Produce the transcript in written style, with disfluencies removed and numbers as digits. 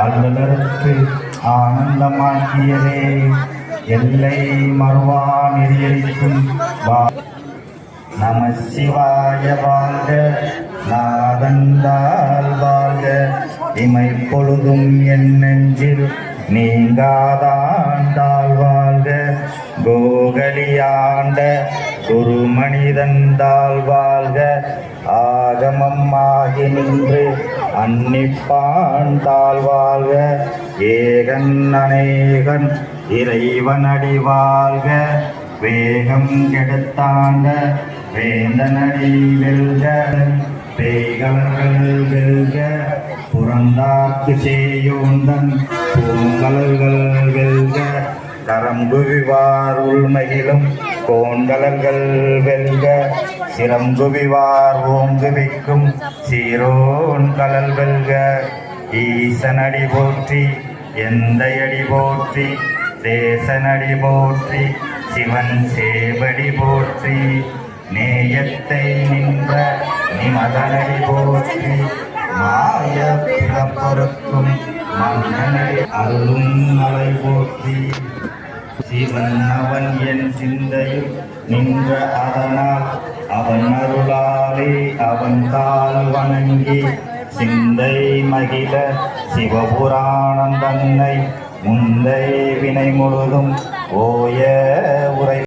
அல்லலருக்கு ஆனந்தமாக்கியதே. எல்லை மறுவா நெறியளிக்கும் நம சிவாய வாழ்க, நாதந்தால் வாழ்க, இமைப்பொழுதும் என் நெஞ்சில் நீங்காதாண்டால் வாழ்க. கோகலியாண்ட குருமனிதந்தால் வாழ்க, ஆகமம் ஆகி நின்று அன்னிப்பான் தாழ்வாழ்க. ஏகன் அநேகன் இறைவனடி வாழ்க, வேகம் கெடுத்தாண்ட வேந்தனடி வெல்க. பேய்களர்கள் வெல்க, புறந்தாக்கு செய்யோந்தன் பூங்கலர்கள் வெல்க. கரம்புவிவார் உள்மகிழும் கோண்கலர்கள் வெல்க, சிரம்புவிவார் ஓங்குவிக்கும் சீரோன் கலல் வெல்க. ஈசனடி போற்றி, எந்தையடி போற்றி, தேசனடி போற்றி, சிவன் சேவடி போற்றி. நேயத்தை நின்ற நிமதனடி போற்றி, மாய பிறப்பொருக்கும் மன்னனடி அருளும் நலை போற்றி. சிவன் அவன் என் சிந்தையில் நின்ற அதனால், அவன் அருளாலே அவன் தாள் வணங்கி சிந்தை மகிழ சிவபுராணம் தன்னை முந்தை வினை முழுதும் ஓய உரை